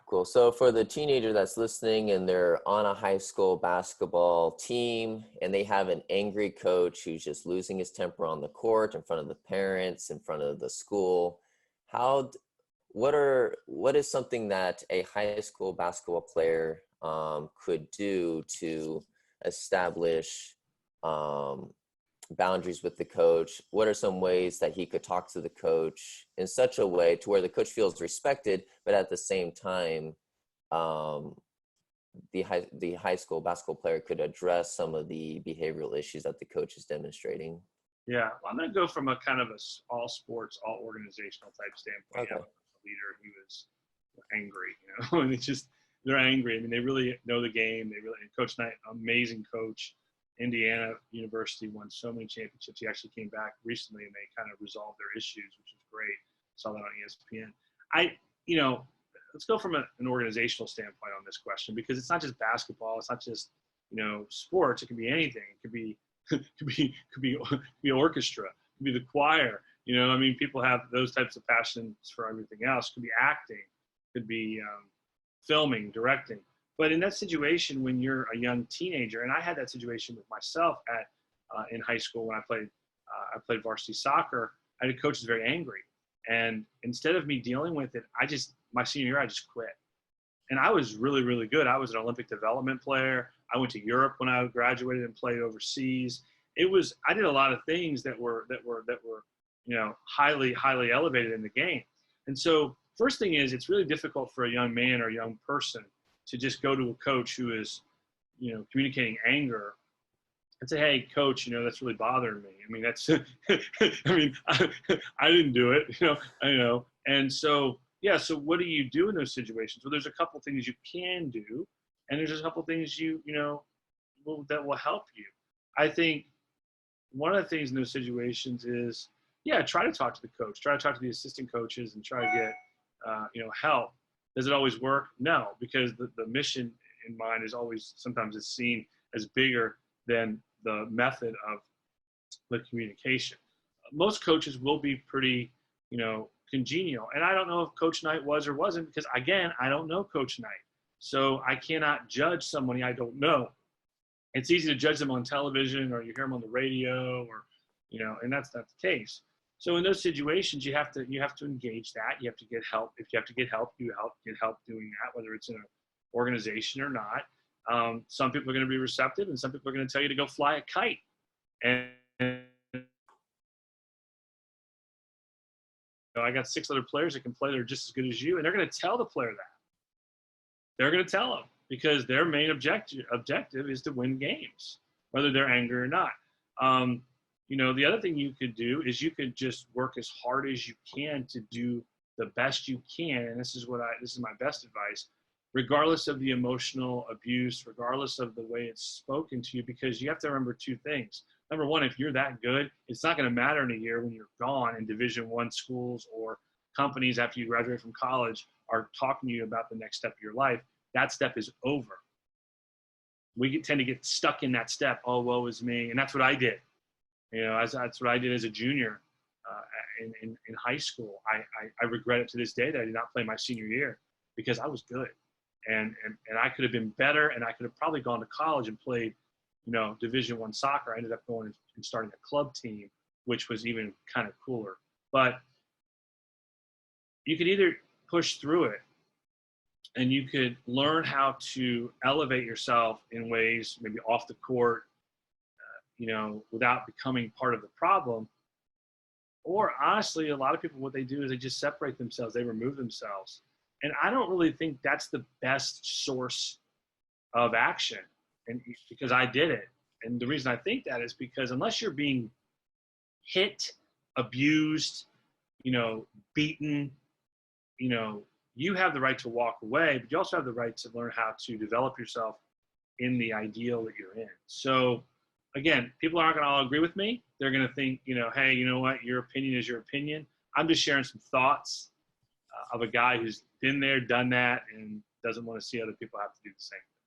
Cool. So for the teenager that's listening and they're on a high school basketball team and they have an angry coach who's just losing his temper on the court in front of the parents, in front of the school, what is something that a high school basketball player could do to establish boundaries with the coach? What are some ways that he could talk to the coach in such a way to where the coach feels respected, but at the same time, the high school basketball player could address some of the behavioral issues that the coach is demonstrating? Yeah, well, I'm going to go from a kind of all sports, all organizational type standpoint. Okay. You know, a leader who is angry, and it's just, they're angry. I mean, they really know the game. And Coach Knight, amazing coach. Indiana University won so many championships. He actually came back recently and they kind of resolved their issues, which was great. Saw that on ESPN. Let's go from an organizational standpoint on this question, because it's not just basketball. It's not just, sports. It can be anything. It could be, could be orchestra. It could be the choir. People have those types of passions for everything else. It could be acting. It could be filming, directing. But in that situation, when you're a young teenager, and I had that situation with myself in high school when I played varsity soccer, I had a coach who was very angry. And instead of me dealing with it, my senior year, I just quit. And I was really, really good. I was an Olympic development player. I went to Europe when I graduated and played overseas. I did a lot of things that were highly, highly elevated in the game. And so first thing is, it's really difficult for a young man or a young person to just go to a coach who is, communicating anger and say, "Hey, coach, that's really bothering me." I mean, I didn't do it, And so, so what do you do in those situations? Well, there's a couple things you can do, and there's a couple things that will help you. I think one of the things in those situations is, try to talk to the coach, try to talk to the assistant coaches, and try to get, help. Does it always work? No, because the mission in mind is always, sometimes it's seen as bigger than the method of the communication. Most coaches will be pretty, congenial. And I don't know if Coach Knight was or wasn't, because again, I don't know Coach Knight. So I cannot judge somebody I don't know. It's easy to judge them on television, or you hear them on the radio, or, and that's not the case. So in those situations, you have to engage that. You have to get help. If you have to get help, get help doing that, whether it's in an organization or not. Some people are going to be receptive, and some people are going to tell you to go fly a kite. And I got 6 other players that can play that are just as good as you, and they're going to tell the player that. They're going to tell them, because their main objective is to win games, whether they're angry or not. The other thing you could do is you could just work as hard as you can to do the best you can. And this is my best advice, regardless of the emotional abuse, regardless of the way it's spoken to you, because you have to remember 2 things. Number one, if you're that good, it's not going to matter in a year when you're gone, and Division I schools or companies after you graduate from college are talking to you about the next step of your life. That step is over. We tend to get stuck in that step. Oh, woe is me. And that's what I did. That's what I did as a junior in high school. I regret it to this day that I did not play my senior year, because I was good. And I could have been better, and I could have probably gone to college and played, Division I soccer. I ended up going and starting a club team, which was even kind of cooler. But you could either push through it, and you could learn how to elevate yourself in ways, maybe off the court, without becoming part of the problem. Or honestly, a lot of people, what they do is they just separate themselves. They remove themselves. And I don't really think that's the best source of action, and because I did it. And the reason I think that is because unless you're being hit, abused, beaten, you have the right to walk away, but you also have the right to learn how to develop yourself in the ideal that you're in. So again, people aren't going to all agree with me. They're going to think, hey, you know what? Your opinion is your opinion. I'm just sharing some thoughts of a guy who's been there, done that, and doesn't want to see other people have to do the same thing.